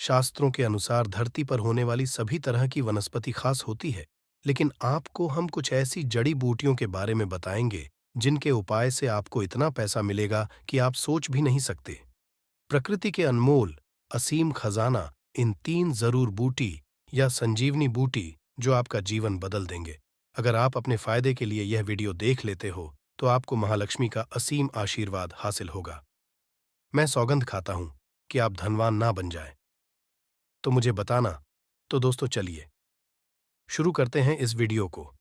शास्त्रों के अनुसार धरती पर होने वाली सभी तरह की वनस्पति खास होती है, लेकिन आपको हम कुछ ऐसी जड़ी बूटियों के बारे में बताएंगे जिनके उपाय से आपको इतना पैसा मिलेगा कि आप सोच भी नहीं सकते। प्रकृति के अनमोल असीम खजाना, इन तीन जरूर बूटी या संजीवनी बूटी जो आपका जीवन बदल देंगे। अगर आप अपने फायदे के लिए यह वीडियो देख लेते हो तो आपको महालक्ष्मी का असीम आशीर्वाद हासिल होगा। मैं सौगंध खाता हूं कि आप धनवान ना बन जाए। तो मुझे बताना। तो दोस्तों चलिए शुरू करते हैं इस वीडियो को।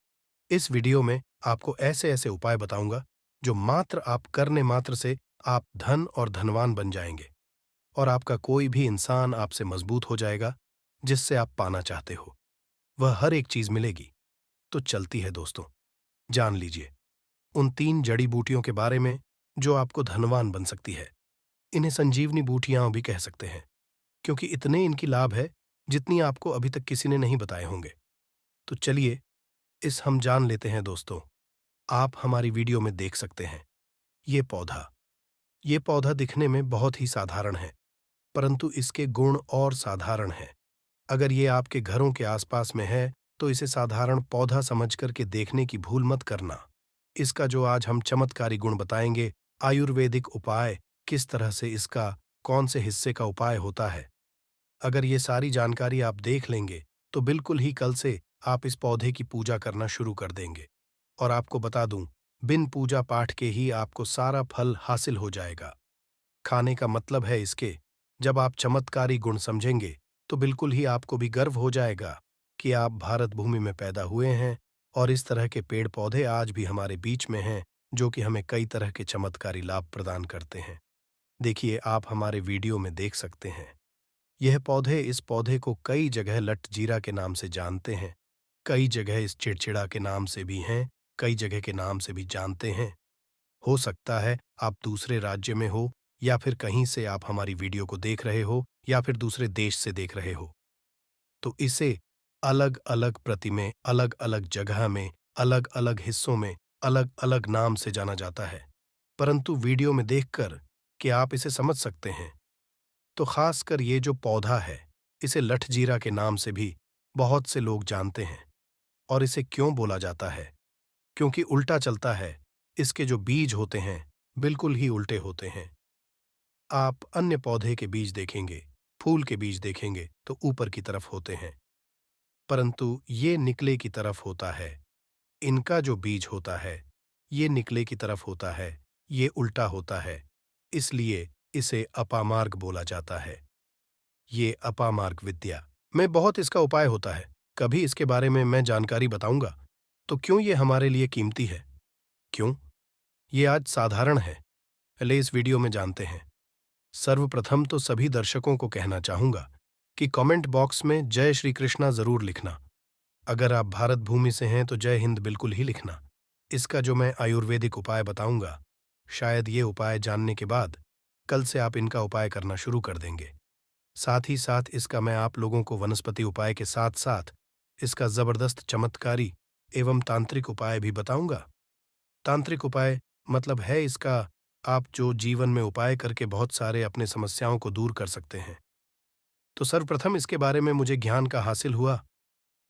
इस वीडियो में आपको ऐसे ऐसे उपाय बताऊंगा जो मात्र आप करने मात्र से आप धन और धनवान बन जाएंगे और आपका कोई भी इंसान आपसे मजबूत हो जाएगा। जिससे आप पाना चाहते हो वह हर एक चीज मिलेगी। तो चलती है दोस्तों, जान लीजिए उन तीन जड़ी बूटियों के बारे में जो आपको धनवान बन सकती है। इन्हें संजीवनी बूटियां भी कह सकते हैं क्योंकि इतने इनकी लाभ है जितनी आपको अभी तक किसी ने नहीं बताए होंगे। तो चलिए इस हम जान लेते हैं दोस्तों। आप हमारी वीडियो में देख सकते हैं ये पौधा दिखने में बहुत ही साधारण है, परंतु इसके गुण और साधारण हैं। अगर ये आपके घरों के आसपास में है तो इसे साधारण पौधा समझ करके देखने की भूल मत करना। इसका जो आज हम चमत्कारी गुण बताएंगे, आयुर्वेदिक उपाय, किस तरह से इसका कौन से हिस्से का उपाय होता है, अगर ये सारी जानकारी आप देख लेंगे तो बिल्कुल ही कल से आप इस पौधे की पूजा करना शुरू कर देंगे। और आपको बता दूं, बिन पूजा पाठ के ही आपको सारा फल हासिल हो जाएगा। खाने का मतलब है इसके, जब आप चमत्कारी गुण समझेंगे तो बिल्कुल ही आपको भी गर्व हो जाएगा कि आप भारत भूमि में पैदा हुए हैं और इस तरह के पेड़ पौधे आज भी हमारे बीच में हैं जो कि हमें कई तरह के चमत्कारी लाभ प्रदान करते हैं। देखिए आप हमारे वीडियो में देख सकते हैं इस पौधे को कई जगह लट जीरा के नाम से जानते हैं, कई जगह इस चिड़चिड़ा के नाम से भी हैं, कई जगह के नाम से भी जानते हैं। हो सकता है आप दूसरे राज्य में हो या फिर कहीं से आप हमारी वीडियो को देख रहे हो या फिर दूसरे देश से देख रहे हो। तो इसे अलग अलग प्रति में, अलग अलग जगह में, अलग अलग हिस्सों में अलग अलग नाम से जाना जाता है, परंतु वीडियो में देखकर कि आप इसे समझ सकते हैं। तो खासकर ये जो पौधा है इसे लठजीरा के नाम से भी बहुत से लोग जानते हैं। और इसे क्यों बोला जाता है? क्योंकि उल्टा चलता है। इसके जो बीज होते हैं बिल्कुल ही उल्टे होते हैं। आप अन्य पौधे के बीज देखेंगे, फूल के बीज देखेंगे तो ऊपर की तरफ होते हैं, परंतु ये निकले की तरफ होता है। इनका जो बीज होता है ये निकले की तरफ होता है, ये उल्टा होता है। इसलिए इसे अपामार्ग बोला जाता है। ये अपामार्ग विद्या में बहुत इसका उपाय होता है। कभी इसके बारे में मैं जानकारी बताऊंगा। तो क्यों ये हमारे लिए कीमती है? क्यों ये आज साधारण है? पहले इस वीडियो में जानते हैं। सर्वप्रथम तो सभी दर्शकों को कहना चाहूंगा कि कमेंट बॉक्स में जय श्री कृष्णा जरूर लिखना। अगर आप भारत भूमि से हैं तो जय हिंद बिल्कुल ही लिखना। इसका जो मैं आयुर्वेदिक उपाय बताऊंगा, शायद ये उपाय जानने के बाद कल से आप इनका उपाय करना शुरू कर देंगे। साथ ही साथ इसका मैं आप लोगों को वनस्पति उपाय के साथ साथ इसका जबरदस्त चमत्कारी एवं तांत्रिक उपाय भी बताऊंगा। तांत्रिक उपाय मतलब है इसका आप जो जीवन में उपाय करके बहुत सारे अपने समस्याओं को दूर कर सकते हैं। तो सर्वप्रथम इसके बारे में मुझे ज्ञान का हासिल हुआ।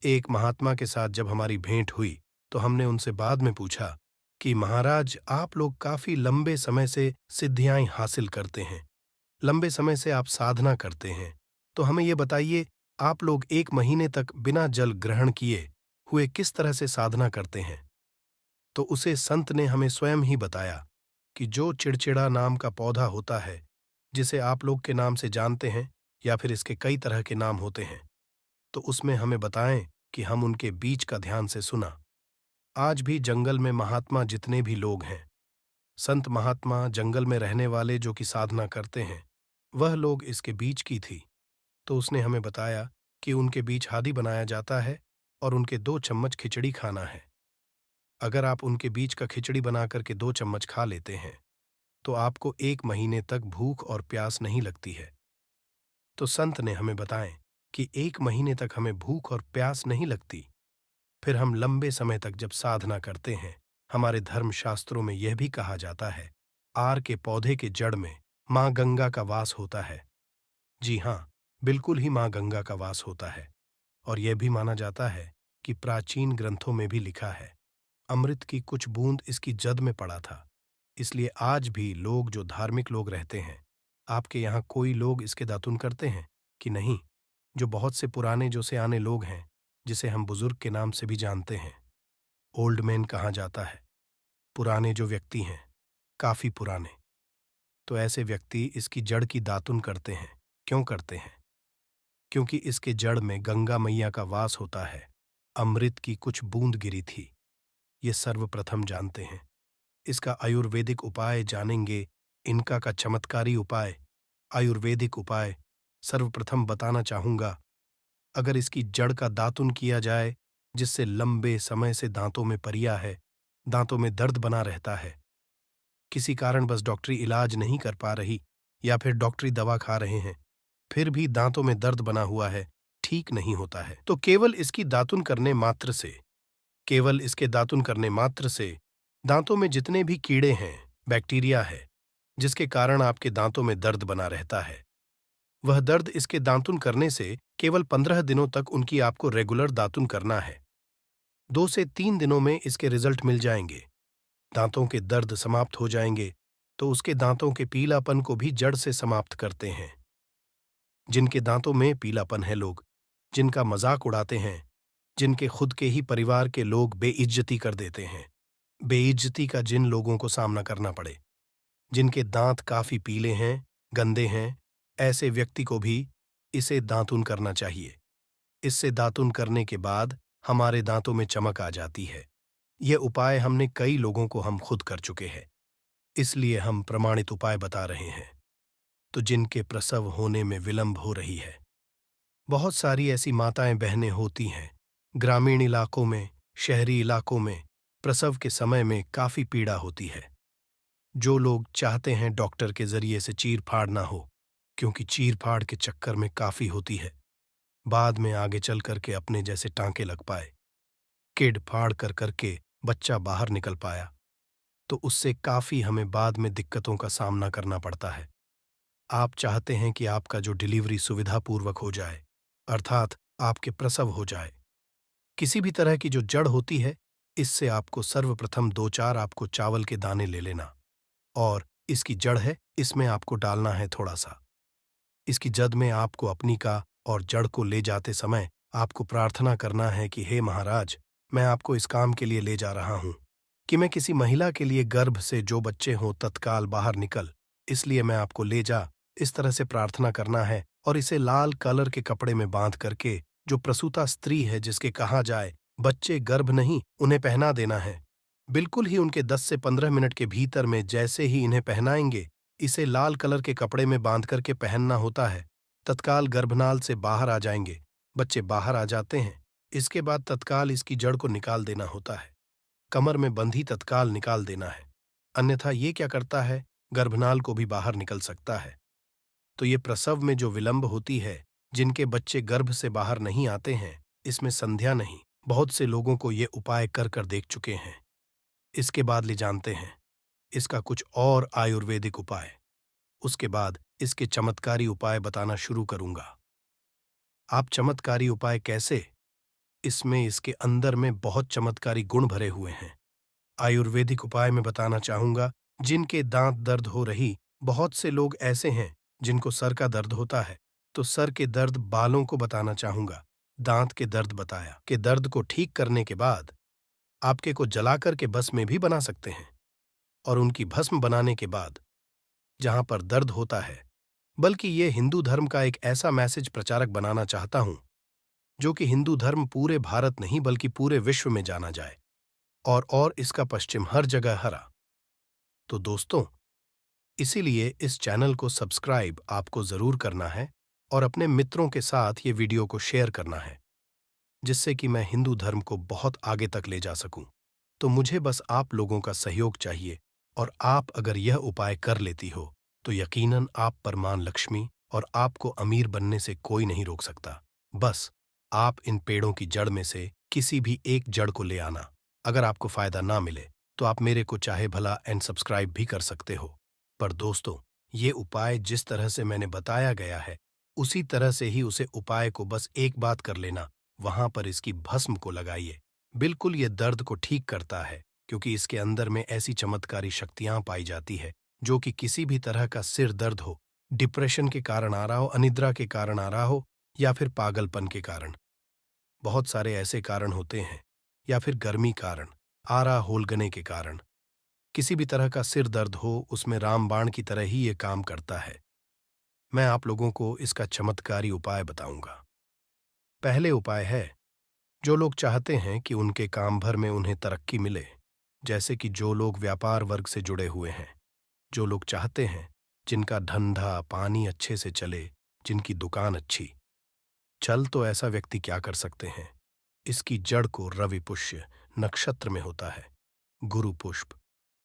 एक महात्मा के साथ जब हमारी भेंट हुई तो हमने उनसे बाद में पूछा कि महाराज आप लोग काफी लंबे समय से सिद्धियां हासिल करते हैं, लंबे समय से आप साधना करते हैं, तो हमें ये बताइए आप लोग 1 महीने तक बिना जल ग्रहण किए हुए किस तरह से साधना करते हैं? तो उसे संत ने हमें स्वयं ही बताया कि जो चिड़चिड़ा नाम का पौधा होता है, जिसे आप लोग के नाम से जानते हैं या फिर इसके कई तरह के नाम होते हैं, तो उसमें हमें बताएं कि हम उनके बीज का ध्यान से सुना। आज भी जंगल में महात्मा जितने भी लोग हैं, संत महात्मा जंगल में रहने वाले जो कि साधना करते हैं, वह लोग इसके बीज की थी। तो उसने हमें बताया कि उनके बीज हादी बनाया जाता है और उनके 2 चम्मच खिचड़ी खाना है। अगर आप उनके बीज का खिचड़ी बना करके 2 चम्मच खा लेते हैं तो आपको 1 महीने तक भूख और प्यास नहीं लगती है। तो संत ने हमें बताएं कि 1 महीने तक हमें भूख और प्यास नहीं लगती। फिर हम लंबे समय तक जब साधना करते हैं, हमारे धर्मशास्त्रों में यह भी कहा जाता है, आर के पौधे के जड़ में मां गंगा का वास होता है। जी हाँ, बिल्कुल ही माँ गंगा का वास होता है। और यह भी माना जाता है कि प्राचीन ग्रंथों में भी लिखा है, अमृत की कुछ बूंद इसकी जद में पड़ा था। इसलिए आज भी लोग जो धार्मिक लोग रहते हैं, आपके यहाँ कोई लोग इसके दातुन करते हैं कि नहीं? जो बहुत से पुराने जो से आने लोग हैं, जिसे हम बुजुर्ग के नाम से भी जानते हैं, ओल्ड मैन कहा जाता है, पुराने जो व्यक्ति हैं, काफी पुराने। तो ऐसे व्यक्ति इसकी जड़ की दातुन करते हैं। क्यों करते हैं? क्योंकि इसके जड़ में गंगा मैया का वास होता है। अमृत की कुछ बूंद गिरी थी, ये सर्वप्रथम जानते हैं। इसका आयुर्वेदिक उपाय जानेंगे। इनका का चमत्कारी उपाय, आयुर्वेदिक उपाय सर्वप्रथम बताना चाहूंगा। अगर इसकी जड़ का दातुन किया जाए, जिससे लंबे समय से दांतों में परिया है, दांतों में दर्द बना रहता है, किसी कारण बस डॉक्टरी इलाज नहीं कर पा रही, या फिर डॉक्टरी दवा खा रहे हैं, फिर भी दांतों में दर्द बना हुआ है, ठीक नहीं होता है, तो केवल इसकी दातुन करने मात्र से, केवल इसके दातुन करने मात्र से दांतों में जितने भी कीड़े हैं, बैक्टीरिया है, जिसके कारण आपके दांतों में दर्द बना रहता है, वह दर्द इसके दातुन करने से केवल 15 दिनों तक उनकी आपको रेगुलर दातुन करना है। 2 से 3 दिनों में इसके रिजल्ट मिल जाएंगे। दांतों के दर्द समाप्त हो जाएंगे, तो उसके दांतों के पीलापन को भी जड़ से समाप्त करते हैं। जिनके दांतों में पीलापन है, लोग जिनका मजाक उड़ाते हैं, जिनके खुद के ही परिवार के लोग बेइज्जती कर देते हैं, बेइज्जती का जिन लोगों को सामना करना पड़े, जिनके दांत काफी पीले हैं, गंदे हैं, ऐसे व्यक्ति को भी इसे दातुन करना चाहिए। इससे दातुन करने के बाद हमारे दांतों में चमक आ जाती है। यह उपाय हमने कई लोगों को हम खुद कर चुके हैं, इसलिए हम प्रमाणित उपाय बता रहे हैं। तो जिनके प्रसव होने में विलंब हो रही है, बहुत सारी ऐसी माताएं बहनें होती हैं, ग्रामीण इलाकों में, शहरी इलाकों में प्रसव के समय में काफी पीड़ा होती है। जो लोग चाहते हैं डॉक्टर के जरिए से चीर फाड़ ना हो, क्योंकि चीर फाड़ के चक्कर में काफी होती है, बाद में आगे चल करके अपने जैसे टांके लग पाए, किड फाड़ कर करके बच्चा बाहर निकल पाया, तो उससे काफी हमें बाद में दिक्कतों का सामना करना पड़ता है। आप चाहते हैं कि आपका जो डिलीवरी सुविधापूर्वक हो जाए, अर्थात आपके प्रसव हो जाए। किसी भी तरह की जो जड़ होती है, इससे आपको सर्वप्रथम 2-4 आपको चावल के दाने ले लेना, और इसकी जड़ है, इसमें आपको डालना है थोड़ा सा। इसकी जद में आपको अपनी का और जड़ को ले जाते समय आपको प्रार्थना करना है कि हे महाराज, मैं आपको इस काम के लिए ले जा रहा हूं कि मैं किसी महिला के लिए गर्भ से जो बच्चे हों तत्काल बाहर निकल, इसलिए मैं आपको ले जा, इस तरह से प्रार्थना करना है। और इसे लाल कलर के कपड़े में बांध करके जो प्रसूता स्त्री है, जिसके कहा जाए बच्चे गर्भ नहीं, उन्हें पहना देना है। बिल्कुल ही उनके 10 से 15 मिनट के भीतर में जैसे ही इन्हें पहनाएंगे, इसे लाल कलर के कपड़े में बांध करके पहनना होता है, तत्काल गर्भनाल से बाहर आ जाएंगे, बच्चे बाहर आ जाते हैं। इसके बाद तत्काल इसकी जड़ को निकाल देना होता है, कमर में बंधी तत्काल निकाल देना है, अन्यथा ये क्या करता है, गर्भनाल को भी बाहर निकल सकता है। तो ये प्रसव में जो विलंब होती है, जिनके बच्चे गर्भ से बाहर नहीं आते हैं, इसमें संध्या नहीं, बहुत से लोगों को ये उपाय कर कर देख चुके हैं। इसके बाद ले जानते हैं इसका कुछ और आयुर्वेदिक उपाय। उसके बाद इसके चमत्कारी उपाय बताना शुरू करूंगा। आप चमत्कारी उपाय कैसे? इसमें इसके अंदर में बहुत चमत्कारी गुण भरे हुए हैं। आयुर्वेदिक उपाय में बताना चाहूंगा, जिनके दांत दर्द हो रही, बहुत से लोग ऐसे हैं जिनको सर का दर्द होता है, तो सर के दर्द बालों को बताना चाहूंगा। दांत के दर्द बताया कि दर्द को ठीक करने के बाद आपके को जलाकर के भस्म में भी बना सकते हैं, और उनकी भस्म बनाने के बाद जहां पर दर्द होता है, बल्कि ये हिंदू धर्म का एक ऐसा मैसेज प्रचारक बनाना चाहता हूं, जो कि हिंदू धर्म पूरे भारत नहीं बल्कि पूरे विश्व में जाना जाए, और इसका पश्चिम हर जगह हरा। तो दोस्तों, इसीलिए इस चैनल को सब्सक्राइब आपको जरूर करना है, और अपने मित्रों के साथ ये वीडियो को शेयर करना है, जिससे कि मैं हिंदू धर्म को बहुत आगे तक ले जा सकूं। तो मुझे बस आप लोगों का सहयोग चाहिए, और आप अगर यह उपाय कर लेती हो, तो यकीनन आप पर मां लक्ष्मी और आपको अमीर बनने से कोई नहीं रोक सकता। बस आप इन पेड़ों की जड़ में से किसी भी एक जड़ को ले आना। अगर आपको फायदा ना मिले, तो आप मेरे को चाहे भला अनसब्सक्राइब भी कर सकते हो। पर दोस्तों, ये उपाय जिस तरह से मैंने बताया गया है, उसी तरह से ही उसे उपाय को बस एक बात कर लेना, वहां पर इसकी भस्म को लगाइए। बिल्कुल ये दर्द को ठीक करता है, क्योंकि इसके अंदर में ऐसी चमत्कारी शक्तियां पाई जाती है जो कि किसी भी तरह का सिर दर्द हो, डिप्रेशन के कारण आ रहा हो, अनिद्रा के कारण आ रहा हो, या फिर पागलपन के कारण। बहुत सारे ऐसे कारण होते हैं, या फिर गर्मी कारण, आरा होलगने के कारण। किसी भी तरह का सिर दर्द हो, उसमें रामबाण की तरह ही ये काम करता है। मैं आप लोगों को इसका चमत्कारी उपाय बताऊंगा। पहले उपाय है, जो लोग चाहते हैं कि उनके काम भर में उन्हें तरक्की मिले, जैसे कि जो लोग व्यापार वर्ग से जुड़े हुए हैं, जो लोग चाहते हैं जिनका धंधा पानी अच्छे से चले, जिनकी दुकान अच्छी चल, तो ऐसा व्यक्ति क्या कर सकते हैं? इसकी जड़ को रवि पुष्य नक्षत्र में होता है, गुरु पुष्प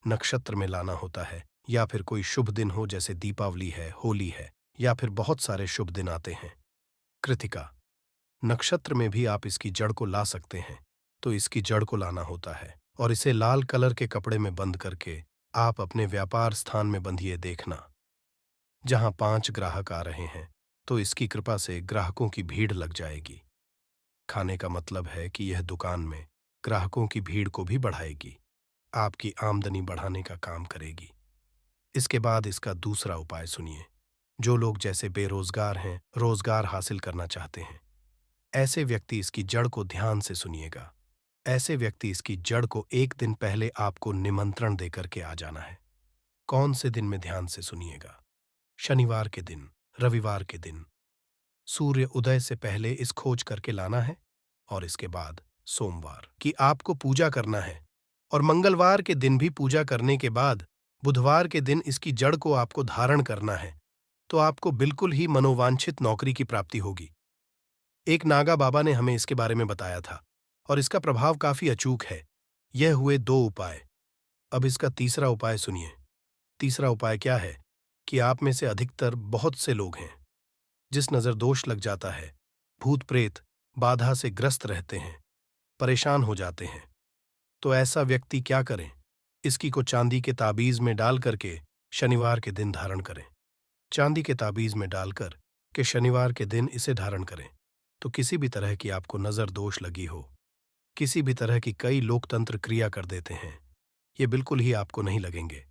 नक्षत्र में लाना होता है, या फिर कोई शुभ दिन हो जैसे दीपावली है, होली है, या फिर बहुत सारे शुभ दिन आते हैं। कृतिका नक्षत्र में भी आप इसकी जड़ को ला सकते हैं। तो इसकी जड़ को लाना होता है और इसे लाल कलर के कपड़े में बंद करके आप अपने व्यापार स्थान में बंधिए। देखना, जहां 5 ग्राहक आ रहे हैं तो इसकी कृपा से ग्राहकों की भीड़ लग जाएगी। खाने का मतलब है कि यह दुकान में ग्राहकों की भीड़ को भी बढ़ाएगी, आपकी आमदनी बढ़ाने का काम करेगी। इसके बाद इसका दूसरा उपाय सुनिए। जो लोग जैसे बेरोजगार हैं, रोजगार हासिल करना चाहते हैं, ऐसे व्यक्ति इसकी जड़ को ध्यान से सुनिएगा। ऐसे व्यक्ति इसकी जड़ को एक दिन पहले आपको निमंत्रण देकर के आ जाना है। कौन से दिन में? ध्यान से सुनिएगा। शनिवार के दिन, रविवार के दिन, सूर्य उदय से पहले इस खोज करके लाना है, और इसके बाद सोमवार की आपको पूजा करना है, और मंगलवार के दिन भी पूजा करने के बाद बुधवार के दिन इसकी जड़ को आपको धारण करना है। तो आपको बिल्कुल ही मनोवांछित नौकरी की प्राप्ति होगी। एक नागा बाबा ने हमें इसके बारे में बताया था, और इसका प्रभाव काफी अचूक है। यह हुए 2 उपाय। अब इसका तीसरा उपाय सुनिए। तीसरा उपाय क्या है कि आप में से अधिकतर बहुत से लोग हैं जिस नजर दोष लग जाता है, भूत प्रेत बाधा से ग्रस्त रहते हैं, परेशान हो जाते हैं। तो ऐसा व्यक्ति क्या करें? इसकी को चांदी के ताबीज में डाल करके शनिवार के दिन धारण करें। चांदी के ताबीज में डालकर के शनिवार के दिन इसे धारण करें, तो किसी भी तरह की आपको नजर दोष लगी हो, किसी भी तरह की कई लोकतंत्र क्रिया कर देते हैं, ये बिल्कुल ही आपको नहीं लगेंगे।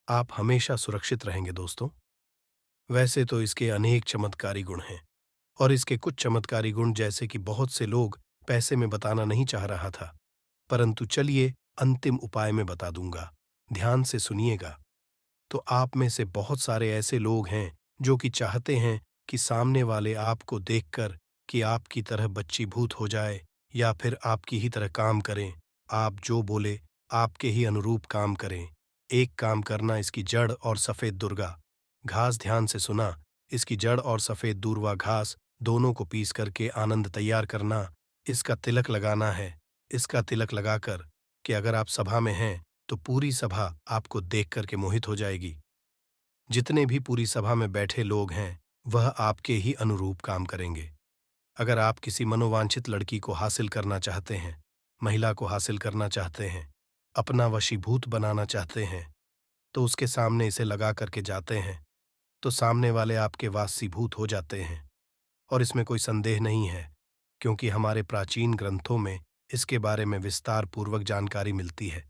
आप हमेशा सुरक्षित रहेंगे दोस्तों। वैसे तो इसके अनेक चमत्कारी गुण हैं, और इसके कुछ चमत्कारी गुण जैसे कि बहुत से लोग पैसे में बताना नहीं चाह रहा था, परंतु चलिए अंतिम उपाय में बता दूंगा। ध्यान से सुनिएगा। तो आप में से बहुत सारे ऐसे लोग हैं जो कि चाहते हैं कि सामने वाले आपको देखकर कि आपकी तरह बच्चीभूत हो जाए, या फिर आपकी ही तरह काम करें, आप जो बोले आपके ही अनुरूप काम करें। एक काम करना, इसकी जड़ और सफेद दुर्गा घास, ध्यान से सुना, इसकी जड़ और सफेद दूर्वा घास दोनों को पीस करके आनंद तैयार करना, इसका तिलक लगाना है। इसका तिलक लगाकर कि अगर आप सभा में हैं तो पूरी सभा आपको देख करके मोहित हो जाएगी। जितने भी पूरी सभा में बैठे लोग हैं वह आपके ही अनुरूप काम करेंगे। अगर आप किसी मनोवांछित लड़की को हासिल करना चाहते हैं, महिला को हासिल करना चाहते हैं, अपना वशीभूत बनाना चाहते हैं, तो उसके सामने इसे लगा करके जाते हैं तो सामने वाले आपके वासीभूत हो जाते हैं। और इसमें कोई संदेह नहीं है, क्योंकि हमारे प्राचीन ग्रंथों में इसके बारे में विस्तार पूर्वक जानकारी मिलती है।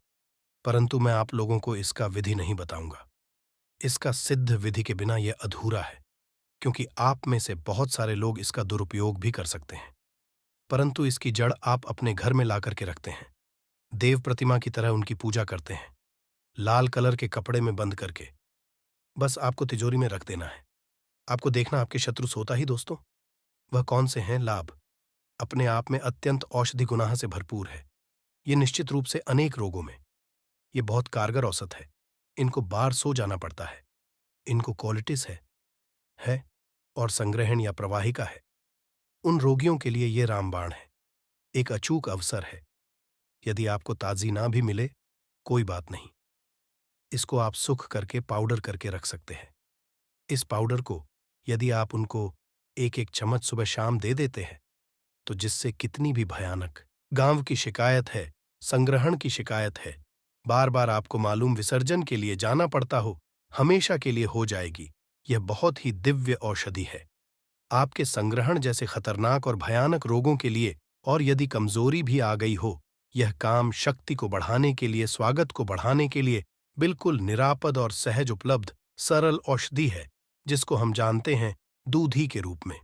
परंतु मैं आप लोगों को इसका विधि नहीं बताऊंगा। इसका सिद्ध विधि के बिना यह अधूरा है, क्योंकि आप में से बहुत सारे लोग इसका दुरुपयोग भी कर सकते हैं। परंतु इसकी जड़ आप अपने घर में ला करके रखते हैं, देव प्रतिमा की तरह उनकी पूजा करते हैं, लाल कलर के कपड़े में बंद करके। बस आपको तिजोरी में रख देना है। आपको देखना आपके शत्रु सोता ही दोस्तों। वह कौन से हैं? लाभ अपने आप में अत्यंत औषधि गुनाह से भरपूर है। ये निश्चित रूप से अनेक रोगों में ये बहुत कारगर औषध है। इनको बार सो जाना पड़ता है। इनको कोलिटिस है और संग्रहण या प्रवाहिका है। उन रोगियों के लिए ये रामबाण है, एक अचूक अवसर है। यदि आपको ताजी ना भी मिले कोई बात नहीं, इसको आप सुख करके पाउडर करके रख सकते हैं। इस पाउडर को यदि आप उनको एक एक चम्मच सुबह शाम दे देते हैं, तो जिससे कितनी भी भयानक गांव की शिकायत है, संग्रहण की शिकायत है, बार बार आपको मालूम विसर्जन के लिए जाना पड़ता हो, हमेशा के लिए हो जाएगी। यह बहुत ही दिव्य औषधि है। आपके संग्रहण जैसे खतरनाक और भयानक रोगों के लिए, और यदि कमजोरी भी आ गई हो, यह काम शक्ति को बढ़ाने के लिए, स्वागत को बढ़ाने के लिए बिल्कुल निरापद और सहज उपलब्ध सरल औषधि है, जिसको हम जानते हैं दूधी के रूप में।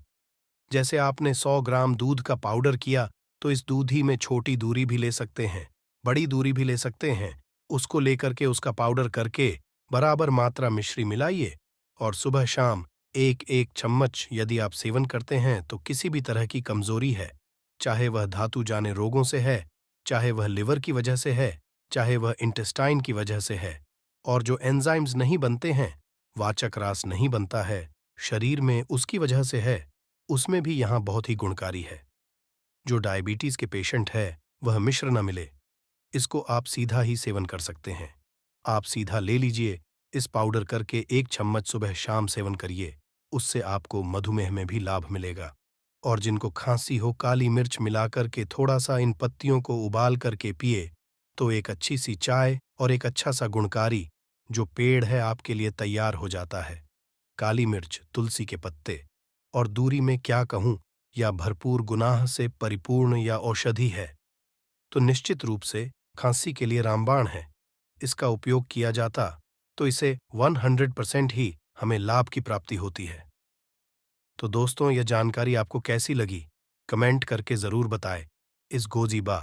जैसे आपने 100 ग्राम दूध का पाउडर किया, तो इस दूधी में छोटी दूरी भी ले सकते हैं, बड़ी दूरी भी ले सकते हैं। उसको लेकर के उसका पाउडर करके बराबर मात्रा मिश्री मिलाइए और सुबह शाम एक एक चम्मच यदि आप सेवन करते हैं तो किसी भी तरह की कमजोरी है, चाहे वह धातु जाने रोगों से है, चाहे वह लिवर की वजह से है, चाहे वह इंटेस्टाइन की वजह से है, और जो एंजाइम्स नहीं बनते हैं, वाचक रास नहीं बनता है शरीर में, उसकी वजह से है, उसमें भी यहाँ बहुत ही गुणकारी है। जो डायबिटीज के पेशेंट है वह मिश्र न मिले, इसको आप सीधा ही सेवन कर सकते हैं। आप सीधा ले लीजिए, इस पाउडर करके 1 चम्मच सुबह शाम सेवन करिए, उससे आपको मधुमेह में भी लाभ मिलेगा। और जिनको खांसी हो, काली मिर्च मिलाकर के थोड़ा सा इन पत्तियों को उबाल करके पिए, तो एक अच्छी सी चाय और एक अच्छा सा गुणकारी जो पेड़ है आपके लिए तैयार हो जाता है। काली मिर्च, तुलसी के पत्ते, और दूरी में क्या कहूं, या भरपूर गुनाह से परिपूर्ण या औषधि है, तो निश्चित रूप से खांसी के लिए रामबाण है। इसका उपयोग किया जाता तो इसे 100% ही हमें लाभ की प्राप्ति होती है। तो दोस्तों, यह जानकारी आपको कैसी लगी, कमेंट करके जरूर बताएं। इस गोजीबा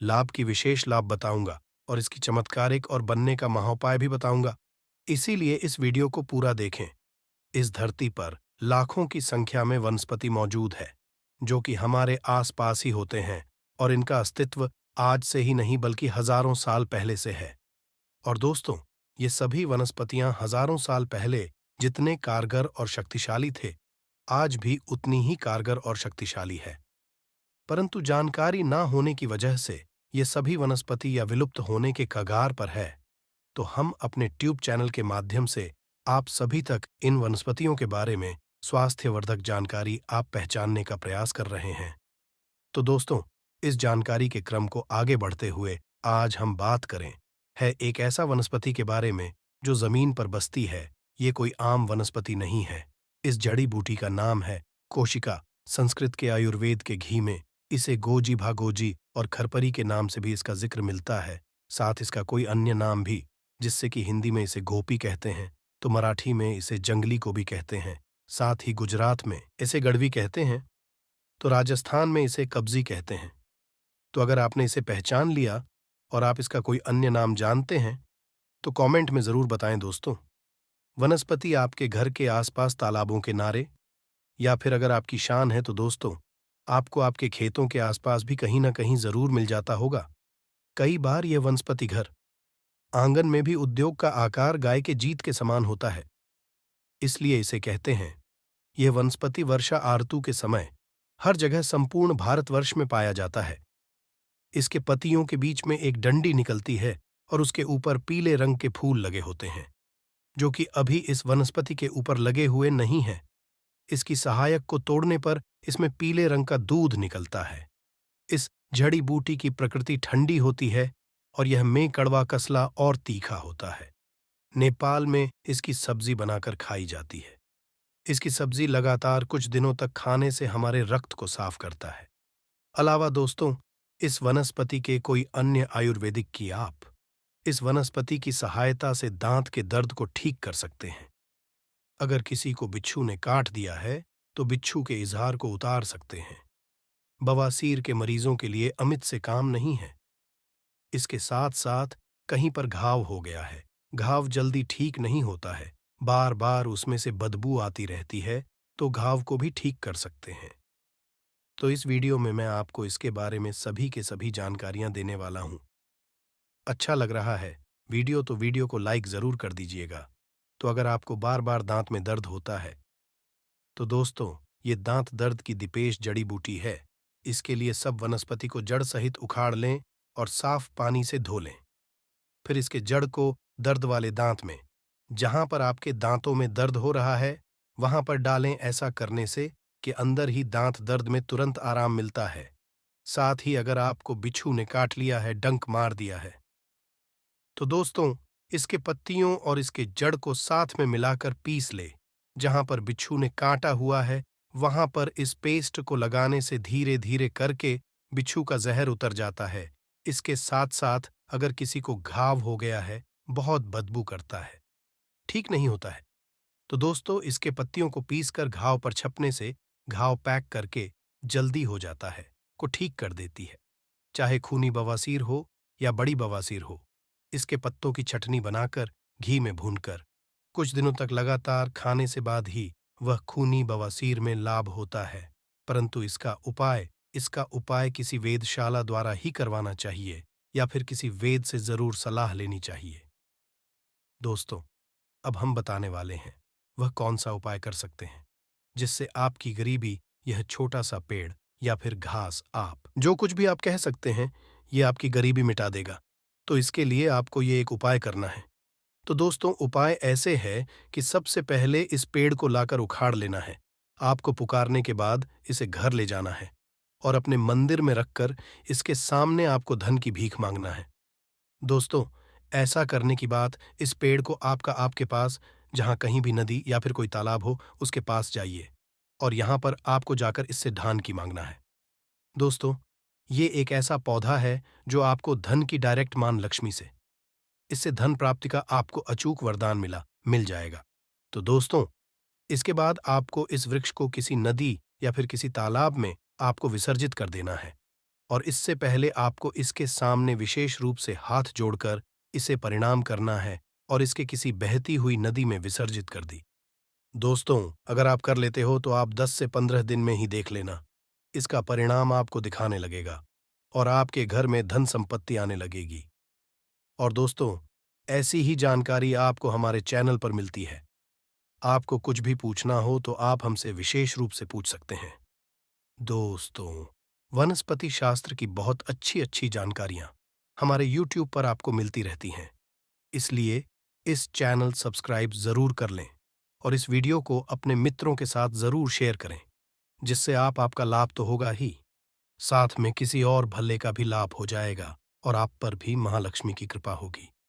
लाभ की विशेष लाभ बताऊंगा और इसकी चमत्कारिक और बनने का महाउपाय भी बताऊंगा, इसीलिए इस वीडियो को पूरा देखें। इस धरती पर लाखों की संख्या में वनस्पति मौजूद है, जो कि हमारे आसपास ही होते हैं, और इनका अस्तित्व आज से ही नहीं बल्कि हजारों साल पहले से है। और दोस्तों, ये सभी वनस्पतियां हजारों साल पहले जितने कारगर और शक्तिशाली थे, आज भी उतनी ही कारगर और शक्तिशाली है। परंतु जानकारी ना होने की वजह से ये सभी वनस्पति या विलुप्त होने के कगार पर है। तो हम अपने ट्यूब चैनल के माध्यम से आप सभी तक इन वनस्पतियों के बारे में स्वास्थ्यवर्धक जानकारी आप पहचानने का प्रयास कर रहे हैं। तो दोस्तों, इस जानकारी के क्रम को आगे बढ़ते हुए आज हम बात करें है एक ऐसा वनस्पति के बारे में जो जमीन पर बसती है। ये कोई आम वनस्पति नहीं है। इस जड़ी बूटी का नाम है कोशिका। संस्कृत के आयुर्वेद के घी में इसे गोजी भागोजी और खरपरी के नाम से भी इसका जिक्र मिलता है। साथ इसका कोई अन्य नाम भी, जिससे कि हिंदी में इसे गोपी कहते हैं, तो मराठी में इसे जंगली को भी कहते हैं, साथ ही गुजरात में इसे गढ़वी कहते हैं, तो राजस्थान में इसे कब्जी कहते हैं। तो अगर आपने इसे पहचान लिया और आप इसका कोई अन्य नाम जानते हैं तो कमेंट में जरूर बताएं दोस्तों। वनस्पति आपके घर के आसपास तालाबों के नारे, या फिर अगर आपकी शान है तो दोस्तों, आपको आपके खेतों के आसपास भी कहीं ना कहीं जरूर मिल जाता होगा। कई बार यह वनस्पति घर आंगन में भी उद्योग का आकार गाय के जीत के समान होता है, इसलिए इसे कहते हैं। यह वनस्पति वर्षा आरतु के समय हर जगह संपूर्ण भारतवर्ष में पाया जाता है। इसके पत्तियों के बीच में एक डंडी निकलती है और उसके ऊपर पीले रंग के फूल लगे होते हैं, जो कि अभी इस वनस्पति के ऊपर लगे हुए नहीं हैं। इसकी सहायक को तोड़ने पर इसमें पीले रंग का दूध निकलता है। इस जड़ी बूटी की प्रकृति ठंडी होती है और यह में कड़वा, कसला और तीखा होता है। नेपाल में इसकी सब्जी बनाकर खाई जाती है। इसकी सब्जी लगातार कुछ दिनों तक खाने से हमारे रक्त को साफ करता है। अलावा दोस्तों, इस वनस्पति के कोई अन्य आयुर्वेदिक की आप इस वनस्पति की सहायता से दांत के दर्द को ठीक कर सकते हैं। अगर किसी को बिच्छू ने काट दिया है तो बिच्छू के इजहार को उतार सकते हैं। बवासीर के मरीजों के लिए अमित से काम नहीं है। इसके साथ साथ कहीं पर घाव हो गया है, घाव जल्दी ठीक नहीं होता है, बार बार उसमें से बदबू आती रहती है, तो घाव को भी ठीक कर सकते हैं। तो इस वीडियो में मैं आपको इसके बारे में सभी के सभी जानकारियां देने वाला हूं। अच्छा लग रहा है वीडियो तो वीडियो को लाइक जरूर कर दीजिएगा। तो अगर आपको बार बार दांत में दर्द होता है तो दोस्तों, ये दांत दर्द की दिपेश जड़ी बूटी है। इसके लिए सब वनस्पति को जड़ सहित उखाड़ लें और साफ पानी से धो लें। फिर इसके जड़ को दर्द वाले दांत में, जहां पर आपके दांतों में दर्द हो रहा है, वहां पर डालें। ऐसा करने से कि अंदर ही दांत दर्द में तुरंत आराम मिलता है। साथ ही अगर आपको बिच्छू ने काट लिया है, डंक मार दिया है, तो दोस्तों, इसके पत्तियों और इसके जड़ को साथ में मिलाकर पीस ले। जहां पर बिच्छू ने काटा हुआ है वहां पर इस पेस्ट को लगाने से धीरे धीरे करके बिच्छू का जहर उतर जाता है। इसके साथ साथ अगर किसी को घाव हो गया है, बहुत बदबू करता है, ठीक नहीं होता है, तो दोस्तों इसके पत्तियों को पीसकर घाव पर छपने से घाव पैक करके जल्दी हो जाता है, को ठीक कर देती है। चाहे खूनी बवासीर हो या बड़ी बवासीर हो, इसके पत्तों की चटनी बनाकर घी में भूनकर कुछ दिनों तक लगातार खाने से बाद ही वह खूनी बवासीर में लाभ होता है। परंतु इसका उपाय किसी वेदशाला द्वारा ही करवाना चाहिए या फिर किसी वेद से जरूर सलाह लेनी चाहिए। दोस्तों, अब हम बताने वाले हैं वह कौन सा उपाय कर सकते हैं जिससे आपकी गरीबी, यह छोटा सा पेड़ या फिर घास, आप जो कुछ भी आप कह सकते हैं, ये आपकी गरीबी मिटा देगा। तो इसके लिए आपको ये एक उपाय करना है। तो दोस्तों, उपाय ऐसे है कि सबसे पहले इस पेड़ को लाकर उखाड़ लेना है। आपको पुकारने के बाद इसे घर ले जाना है और अपने मंदिर में रखकर इसके सामने आपको धन की भीख मांगना है। दोस्तों, ऐसा करने की बात इस पेड़ को आपके पास जहां कहीं भी नदी या फिर कोई तालाब हो, उसके पास जाइए और यहां पर आपको जाकर इससे धान की मांगना है। दोस्तों, ये एक ऐसा पौधा है जो आपको धन की डायरेक्ट मान लक्ष्मी से, इससे धन प्राप्ति का आपको अचूक वरदान मिल जाएगा। तो दोस्तों, इसके बाद आपको इस वृक्ष को किसी नदी या फिर किसी तालाब में आपको विसर्जित कर देना है और इससे पहले आपको इसके सामने विशेष रूप से हाथ जोड़कर इसे परिणाम करना है और इसके किसी बहती हुई नदी में विसर्जित कर दी। दोस्तों, अगर आप कर लेते हो तो आप 10 से 15 दिन में ही देख लेना, इसका परिणाम आपको दिखाने लगेगा और आपके घर में धन संपत्ति आने लगेगी। और दोस्तों, ऐसी ही जानकारी आपको हमारे चैनल पर मिलती है। आपको कुछ भी पूछना हो तो आप हमसे विशेष रूप से पूछ सकते हैं। दोस्तों, वनस्पति शास्त्र की बहुत अच्छी अच्छी जानकारियां हमारे YouTube पर आपको मिलती रहती हैं। इसलिए इस चैनल सब्सक्राइब जरूर कर लें और इस वीडियो को अपने मित्रों के साथ जरूर शेयर करें, जिससे आपका लाभ तो होगा ही, साथ में किसी और भले का भी लाभ हो जाएगा और आप पर भी महालक्ष्मी की कृपा होगी।